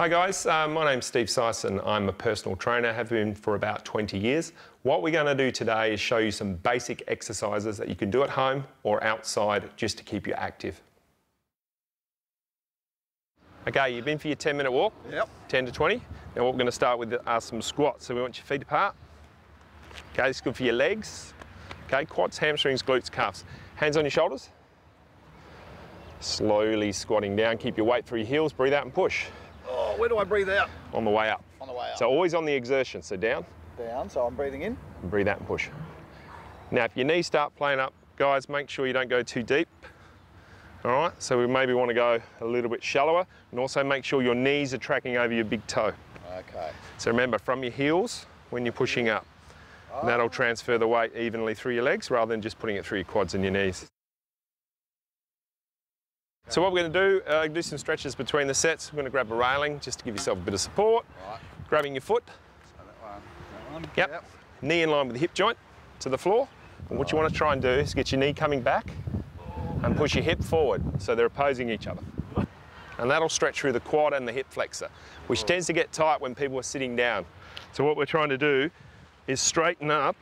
Hi guys, my name's Steve Syson. I'm a personal trainer, have been for about 20 years. What we're going to do today is show you some basic exercises that you can do at home or outside just to keep you active. Okay, you've been for your 10-minute walk? Yep. 10 to 20. Now what we're going to start with are some squats. So we want your feet apart. Okay, this is good for your legs. Okay, quads, hamstrings, glutes, calves. Hands on your shoulders. Slowly squatting down, keep your weight through your heels, breathe out and push. Oh, where do I breathe out? On the way up. On the way up. So always on the exertion, so down. Down, so I'm breathing in. And breathe out and push. Now if your knees start playing up, guys, make sure you don't go too deep. All right, so we maybe want to go a little bit shallower, and also make sure your knees are tracking over your big toe. Okay. So remember, from your heels when you're pushing up. And that'll transfer the weight evenly through your legs rather than just putting it through your quads and your knees. So what we're going to do some stretches between the sets. We're going to grab a railing just to give yourself a bit of support. Right. Grabbing your foot. So that one. Yep. Knee in line with the hip joint to the floor. And what you want to try and do is get your knee coming back and push your hip forward so they're opposing each other. And that'll stretch through the quad and the hip flexor, which tends to get tight when people are sitting down. So what we're trying to do is straighten up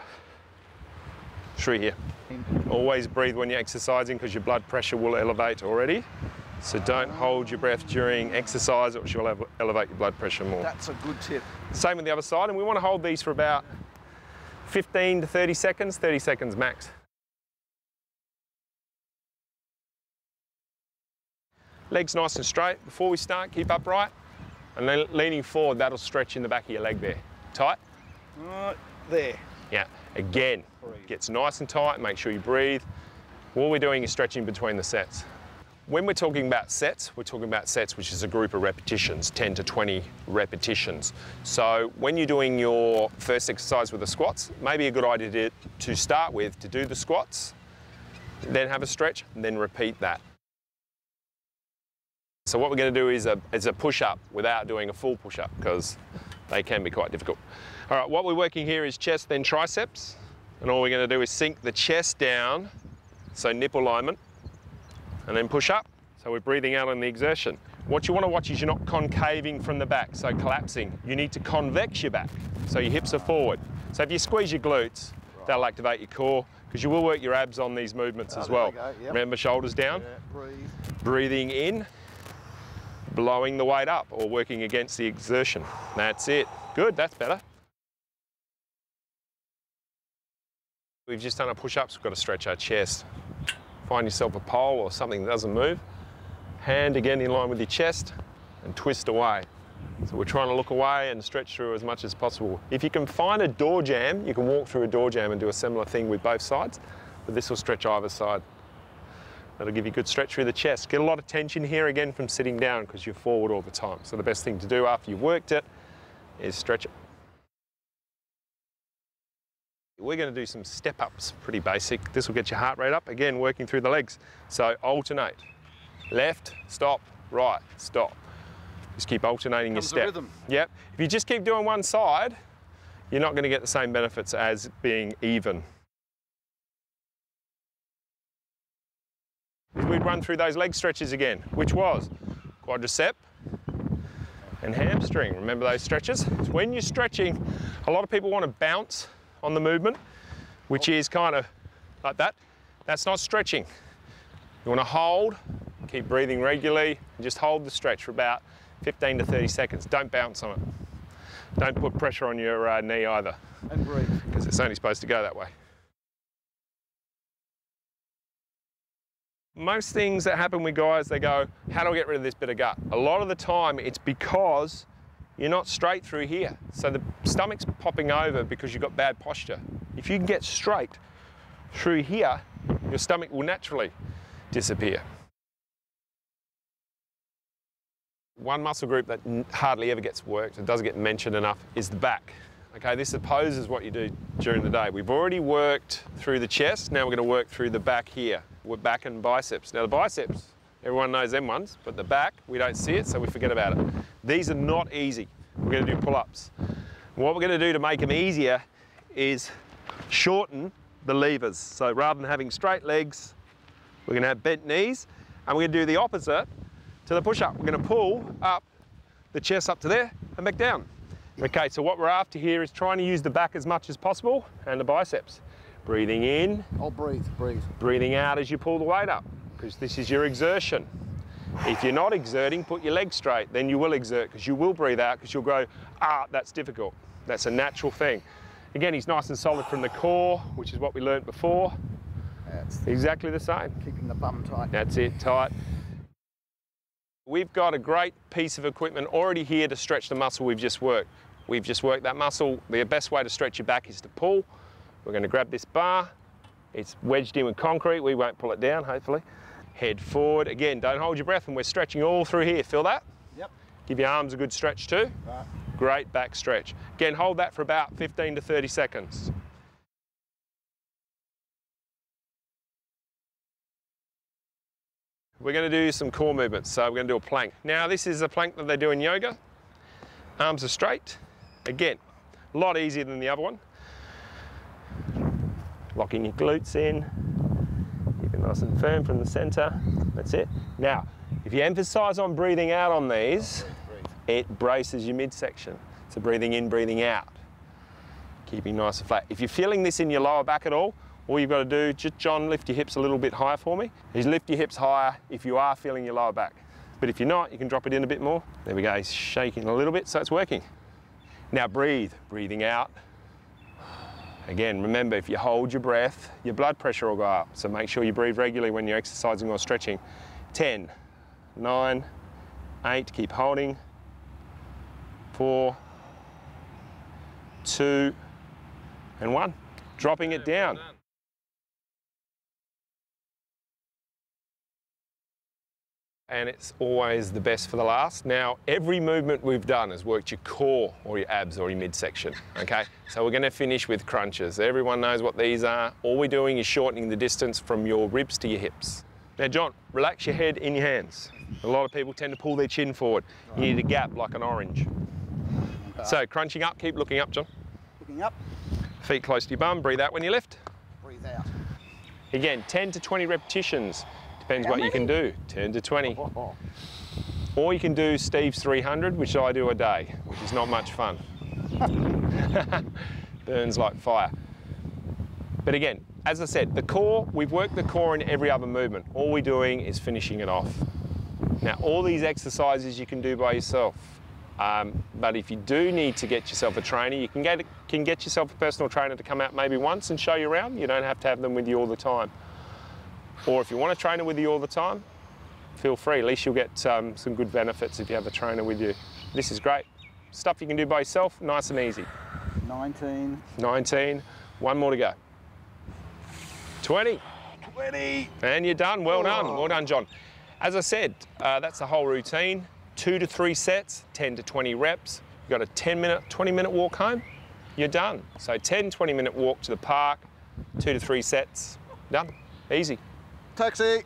through here. Always breathe when you're exercising because your blood pressure will elevate already. So don't hold your breath during exercise, which will elevate your blood pressure more. That's a good tip. Same with the other side, and we want to hold these for about 15 to 30 seconds max. Legs nice and straight. Before we start, keep upright, and then leaning forward, that'll stretch in the back of your leg there. Tight? Right there. Yeah, again, gets nice and tight, make sure you breathe. All we're doing is stretching between the sets. When we're talking about sets, we're talking about sets which is a group of repetitions, 10 to 20 repetitions. So when you're doing your first exercise with the squats, maybe a good idea to start with to do the squats, then have a stretch, and then repeat that. So what we're going to do is a push-up without doing a full push-up because they can be quite difficult. All right, what we're working here is chest, then triceps. And all we're going to do is sink the chest down, so nip alignment, and then push up. So we're breathing out on the exertion. What you want to watch is you're not concaving from the back, so collapsing. You need to convex your back, so your hips are forward. So if you squeeze your glutes, that'll activate your core, because you will work your abs on these movements as well. Yep. Remember, shoulders down. Yeah, breathe. Breathing in, blowing the weight up, or working against the exertion. That's it. Good, that's better. We've just done our push-ups, we've got to stretch our chest. Find yourself a pole or something that doesn't move. Hand again in line with your chest and twist away. So we're trying to look away and stretch through as much as possible. If you can find a door jamb, you can walk through a door jamb and do a similar thing with both sides, but this will stretch either side. That'll give you a good stretch through the chest. Get a lot of tension here again from sitting down because you're forward all the time. So the best thing to do after you've worked it is stretch it. We're going to do some step-ups, pretty basic. This will get your heart rate up, again, working through the legs. So alternate. Left, stop, right, stop. Just keep alternating your step. Rhythm. Yep. If you just keep doing one side, you're not going to get the same benefits as being even. We'd run through those leg stretches again, which was quadricep and hamstring. Remember those stretches? So when you're stretching, a lot of people want to bounce on the movement, which is kind of like that. That's not stretching. You want to hold, keep breathing regularly, and just hold the stretch for about 15 to 30 seconds. Don't bounce on it. Don't put pressure on your knee either. And breathe. Because it's only supposed to go that way. Most things that happen with guys, they go, how do I get rid of this bit of gut? A lot of the time, it's because you're not straight through here. So the stomach's popping over because you've got bad posture. If you can get straight through here, your stomach will naturally disappear. One muscle group that hardly ever gets worked, and doesn't get mentioned enough, is the back. Okay, this opposes what you do during the day. We've already worked through the chest, now we're going to work through the back here. We're back and biceps. Now the biceps, everyone knows them ones, but the back, we don't see it, so we forget about it. These are not easy. We're going to do pull-ups. What we're going to do to make them easier is shorten the levers. So rather than having straight legs, we're going to have bent knees, and we're going to do the opposite to the push-up. We're going to pull up the chest up to there and back down. Okay, so what we're after here is trying to use the back as much as possible and the biceps. Breathing in. I'll breathe. Breathing out as you pull the weight up, because this is your exertion. If you're not exerting, put your legs straight, then you will exert, because you will breathe out, because you'll go, that's difficult. That's a natural thing. Again, he's nice and solid from the core, which is what we learnt before. That's exactly the same. Keeping the bum tight. That's it, tight. We've got a great piece of equipment already here to stretch the muscle we've just worked. We've just worked that muscle. The best way to stretch your back is to pull. We're going to grab this bar. It's wedged in with concrete. We won't pull it down, hopefully. Head forward. Again, don't hold your breath, and we're stretching all through here. Feel that? Yep. Give your arms a good stretch too. Right. Great back stretch. Again, hold that for about 15 to 30 seconds. We're going to do some core movements. So we're going to do a plank. Now, this is a plank that they do in yoga. Arms are straight. Again, a lot easier than the other one. Locking your glutes in. Keep it nice and firm from the center. That's it. Now, if you emphasize on breathing out on these, it braces your midsection. So breathing in, breathing out. Keeping nice and flat. If you're feeling this in your lower back at all you've got to do, just John, lift your hips a little bit higher for me. Is lift your hips higher if you are feeling your lower back. But if you're not, you can drop it in a bit more. There we go, he's shaking a little bit, so it's working. Now breathe, breathing out. Again, remember, if you hold your breath, your blood pressure will go up. So make sure you breathe regularly when you're exercising or stretching. 10, 9, 8, keep holding. 4, 2, and 1. Dropping it down. And it's always the best for the last. Now, every movement we've done has worked your core or your abs or your midsection, okay? So we're gonna finish with crunches. Everyone knows what these are. All we're doing is shortening the distance from your ribs to your hips. Now, John, relax your head in your hands. A lot of people tend to pull their chin forward. You need a gap like an orange. Okay. So crunching up, keep looking up, John. Looking up. Feet close to your bum, breathe out when you lift. Breathe out. Again, 10 to 20 repetitions. Depends what you can do, 10 to 20. Or you can do Steve's 300, which I do a day, which is not much fun. Burns like fire. But again, as I said, the core, we've worked the core in every other movement. All we're doing is finishing it off. Now, all these exercises you can do by yourself. But if you do need to get yourself a trainer, you can get yourself a personal trainer to come out maybe once and show you around. You don't have to have them with you all the time. Or if you want a trainer with you all the time, feel free. At least you'll get some good benefits if you have a trainer with you. This is great. Stuff you can do by yourself, nice and easy. 19. 19. One more to go. 20. 20. And you're done. Well done. Well done, John. As I said, that's the whole routine. 2 to 3 sets, 10 to 20 reps. You've got a 10-minute, 20-minute walk home. You're done. So 10, 20-minute walk to the park, 2 to 3 sets. Done. Easy. Taxi.